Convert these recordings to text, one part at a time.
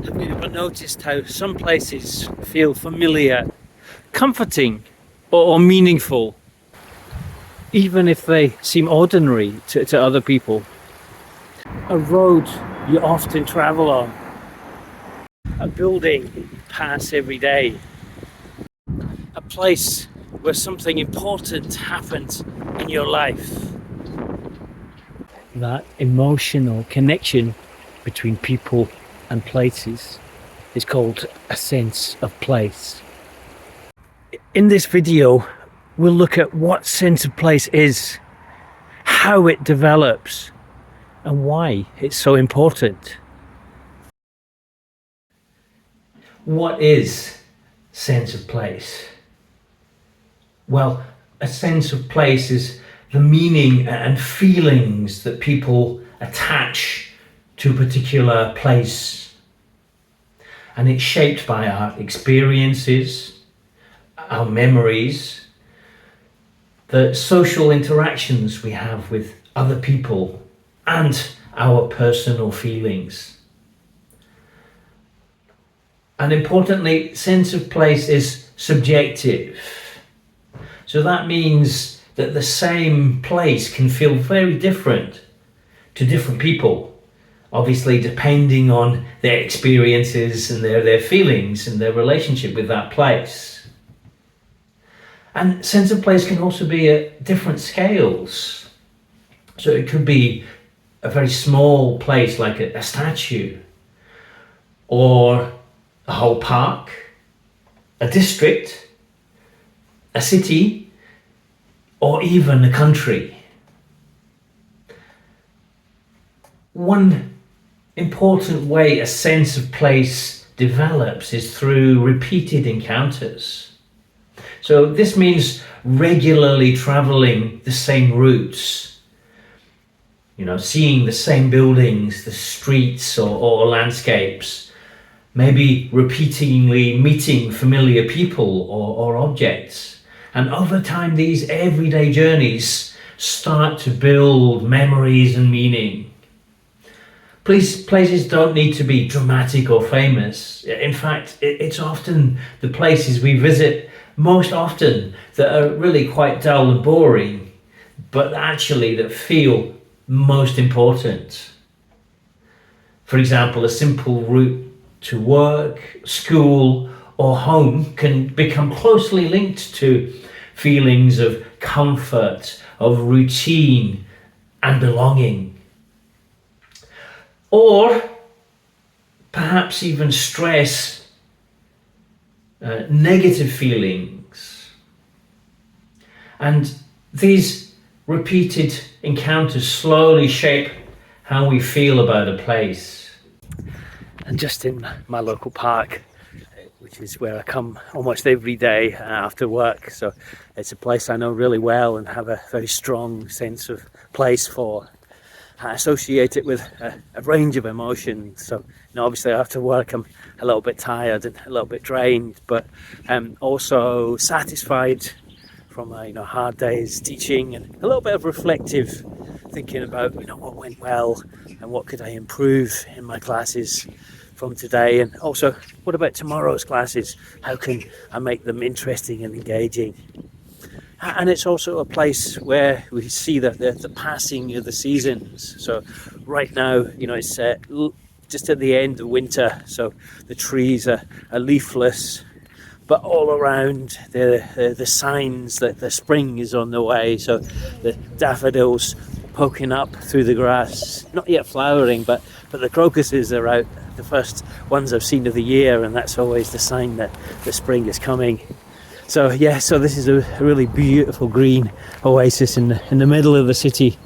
Have you ever noticed how some places feel familiar, comforting, or meaningful, even if they seem ordinary to other people? A road you often travel on, a building you pass every day, a place where something important happened in your life. That emotional connection between people and places is called a sense of place. In this video, we'll look at what sense of place is, how it develops, and why it's so important. What is sense of place? Well, a sense of place is the meaning and feelings that people attach to a particular place. And it's shaped by our experiences, our memories, the social interactions we have with other people, and our personal feelings. And importantly, sense of place is subjective. So that means that the same place can feel very different to different people, obviously depending on their experiences and their feelings and their relationship with that place. And sense of place can also be at different scales. So it could be a very small place like a statue, or a whole park, a district, a city, or even a country. One important way a sense of place develops is through repeated encounters. So this means regularly traveling the same routes, seeing the same buildings, the streets or landscapes, maybe repeatedly meeting familiar people or objects. And over time, these everyday journeys start to build memories and meaning. Places don't need to be dramatic or famous. In fact, it's often the places we visit most often that are really quite dull and boring, but actually that feel most important. For example, a simple route to work, school, or home can become closely linked to feelings of comfort, of routine, and belonging. Or perhaps even stress, negative feelings. And these repeated encounters slowly shape how we feel about a place. And just in my local park, which is where I come almost every day after work, so it's a place I know really well and have a very strong sense of place for. I associate it with a range of emotions. So obviously after work I'm a little bit tired and a little bit drained, but also satisfied from a hard day's teaching, and a little bit of reflective thinking about what went well and what could I improve in my classes from today, and also what about tomorrow's classes, how can I make them interesting and engaging. And it's also a place where we see the passing of the seasons. So right now, it's just at the end of winter, so the trees are leafless, but all around the signs that the spring is on the way. So the daffodils poking up through the grass, not yet flowering, but the crocuses are out, the first ones I've seen of the year, and that's always the sign that the spring is coming. So this is a really beautiful green oasis in the middle of the city.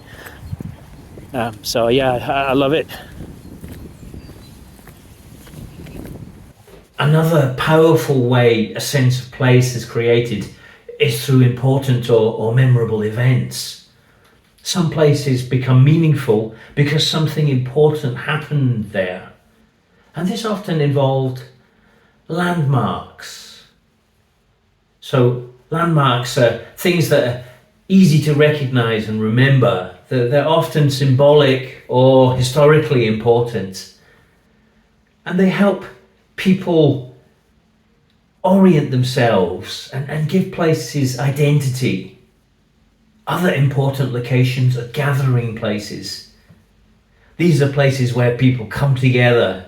I love it. Another powerful way a sense of place is created is through important or memorable events. Some places become meaningful because something important happened there. And this often involved landmarks. So landmarks are things that are easy to recognize and remember. They're often symbolic or historically important. And they help people orient themselves and give places identity. Other important locations are gathering places. These are places where people come together,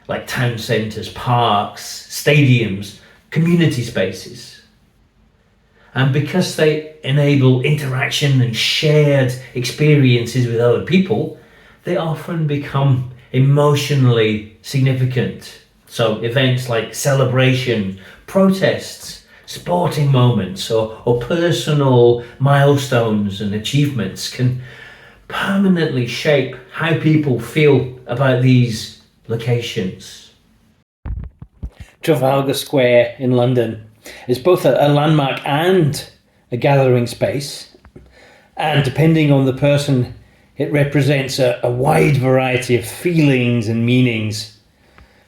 like town centres, parks, stadiums, community spaces. And because they enable interaction and shared experiences with other people, they often become emotionally significant. So events like celebration, protests, sporting moments, or personal milestones and achievements can permanently shape how people feel about these locations. Trafalgar Square in London is both a landmark and a gathering space, and depending on the person, it represents a wide variety of feelings and meanings.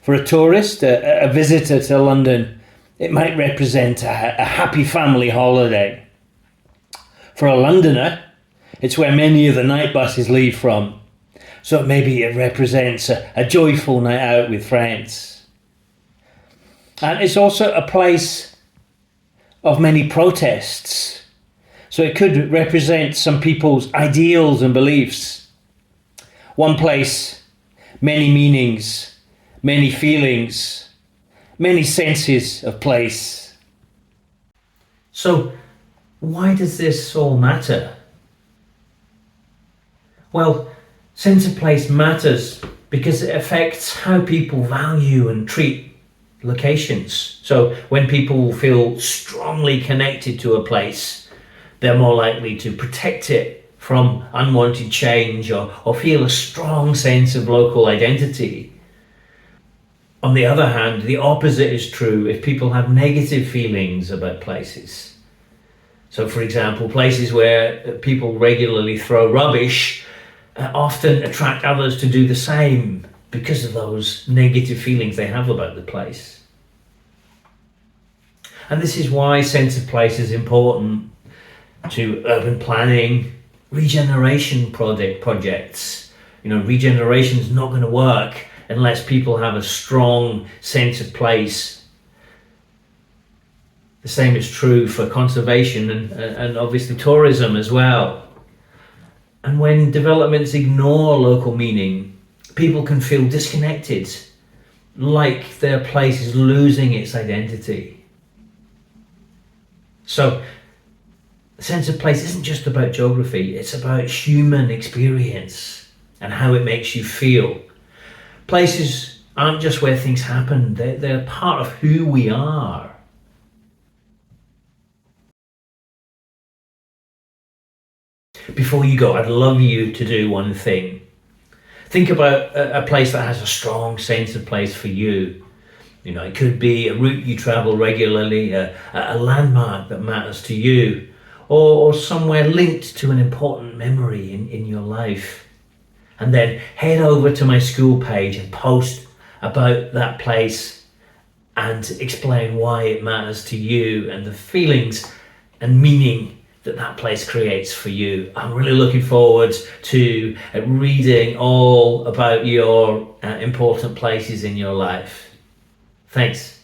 For a tourist, a visitor to London, it might represent a happy family holiday. For a Londoner, it's where many of the night buses leave from, so maybe it represents a joyful night out with friends. And it's also a place of many protests, so it could represent some people's ideals and beliefs. One place, many meanings, many feelings, many senses of place. So, why does this all matter? Well, sense of place matters because it affects how people value and treat locations. So when people feel strongly connected to a place, they're more likely to protect it from unwanted change or feel a strong sense of local identity. On the other hand, the opposite is true if people have negative feelings about places. So for example, places where people regularly throw rubbish often attract others to do the same because of those negative feelings they have about the place. And this is why sense of place is important to urban planning, regeneration projects. Regeneration is not going to work unless people have a strong sense of place. The same is true for conservation and obviously tourism as well. And when developments ignore local meaning, people can feel disconnected, like their place is losing its identity. So, the sense of place isn't just about geography, it's about human experience and how it makes you feel. Places aren't just where things happen, they're part of who we are. Before you go, I'd love you to do one thing. Think about a place that has a strong sense of place for you. It could be a route you travel regularly, a landmark that matters to you, or somewhere linked to an important memory in your life. And then head over to my school page and post about that place and explain why it matters to you and the feelings and meaning that place creates for you. I'm really looking forward to reading all about your important places in your life. Thanks.